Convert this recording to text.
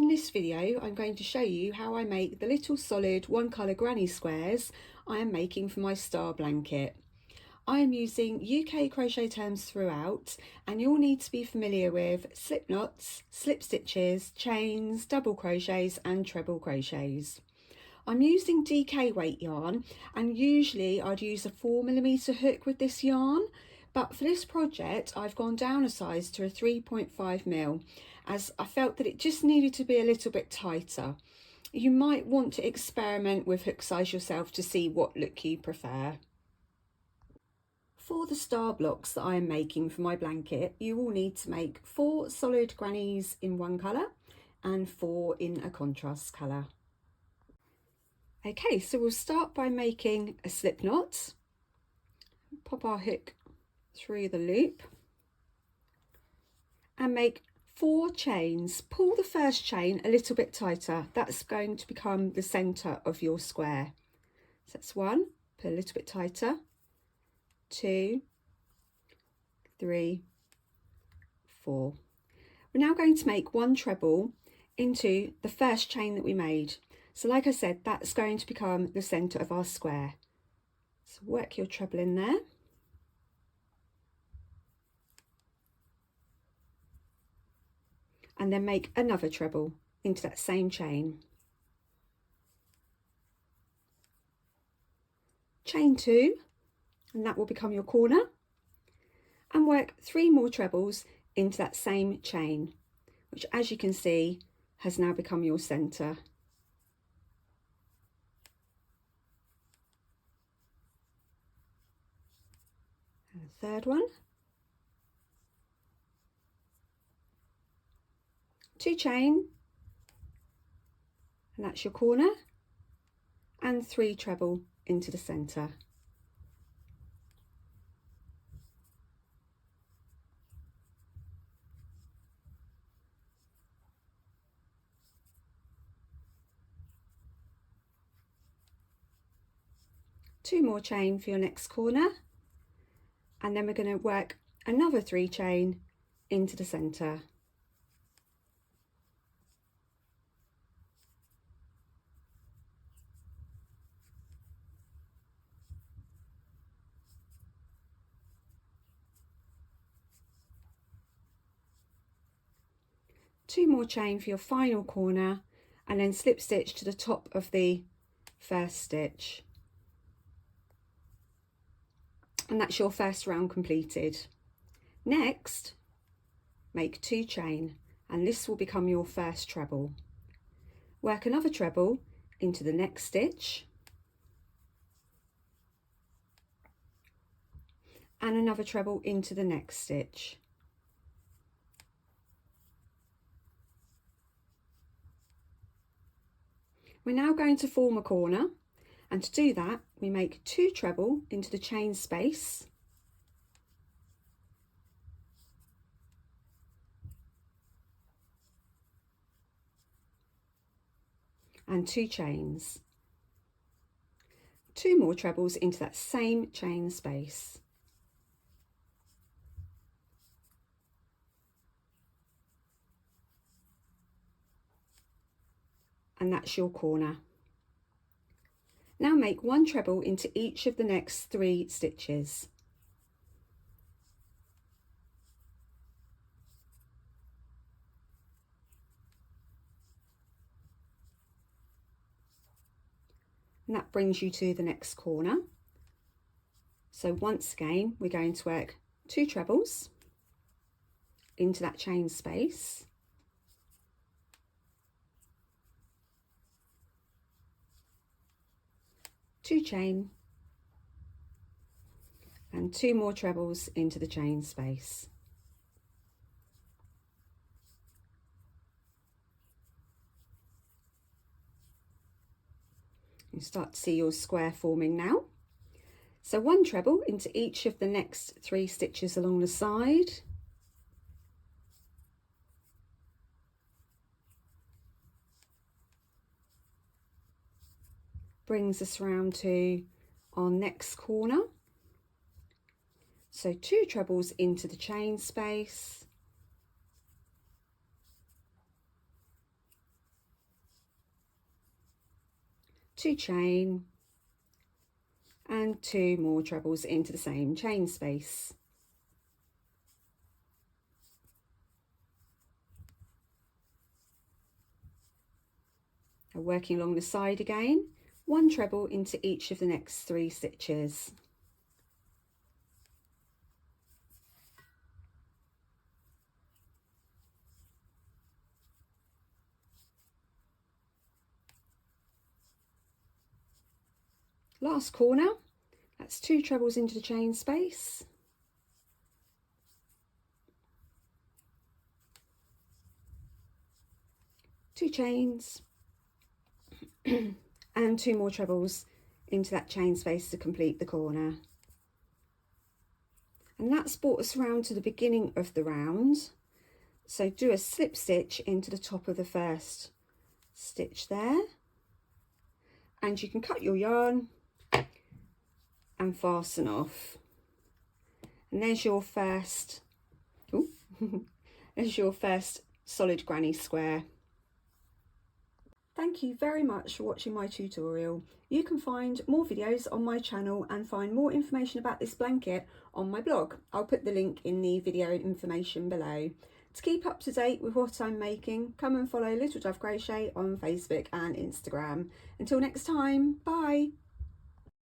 In this video I'm going to show you how I make the little solid one colour granny squares I am making for my star blanket. I am using UK crochet terms throughout, and you'll need to be familiar with slip knots, slip stitches, chains, double crochets and treble crochets. I'm using DK weight yarn, and usually I'd use a 4mm hook with this yarn, but for this project I've gone down a size to a 3.5mm as I felt that it just needed to be a little bit tighter. You might want to experiment with hook size yourself to see what look you prefer. For the star blocks that I am making for my blanket, you will need to make 4 solid grannies in one colour and 4 in a contrast colour. Okay, so we'll start by making a slip knot. Pop our hook through the loop and make 4 chains. Pull the first chain a little bit tighter. That's going to become the centre of your square. So that's 1, pull a little bit tighter, 2, 3, 4. We're now going to make 1 treble into the first chain that we made. So like I said, that's going to become the centre of our square. So work your treble in there. And then make another treble into that same chain. Chain 2, and that will become your corner. And work 3 more trebles into that same chain, which, as you can see, has now become your centre. And the third one. 2 chain, and that's your corner, and 3 treble into the centre. Two more chain for your next corner, and then we're going to work another 3 chain into the centre. Two more chain for your final corner, and then slip stitch to the top of the first stitch. And that's your first round completed. Next, make 2 chain, and this will become your first treble. Work another treble into the next stitch, and another treble into the next stitch. We're now going to form a corner, and to do that we make 2 treble into the chain space, and 2 chains, 2 more trebles into that same chain space. And that's your corner. Now make 1 treble into each of the next 3 stitches. And that brings you to the next corner. So once again, we're going to work 2 trebles into that chain space, two chain, and 2 more trebles into the chain space. You start to see your square forming now. So 1 treble into each of the next 3 stitches along the side. Brings us round to our next corner. So 2 trebles into the chain space, 2 chain and 2 more trebles into the same chain space. Now working along the side again, 1 treble into each of the next 3 stitches. Last corner, that's 2 trebles into the chain space, two chains and 2 more trebles into that chain space to complete the corner. And that's brought us round to the beginning of the round. So do a slip stitch into the top of the first stitch there, and you can cut your yarn and fasten off. And there's your first, there's your first solid granny square. Thank you very much for watching my tutorial. You can find more videos on my channel and find more information about this blanket on my blog. I'll put the link in the video information below. To keep up to date with what I'm making, come and follow Little Dove Crochet on Facebook and Instagram. Until next time, bye!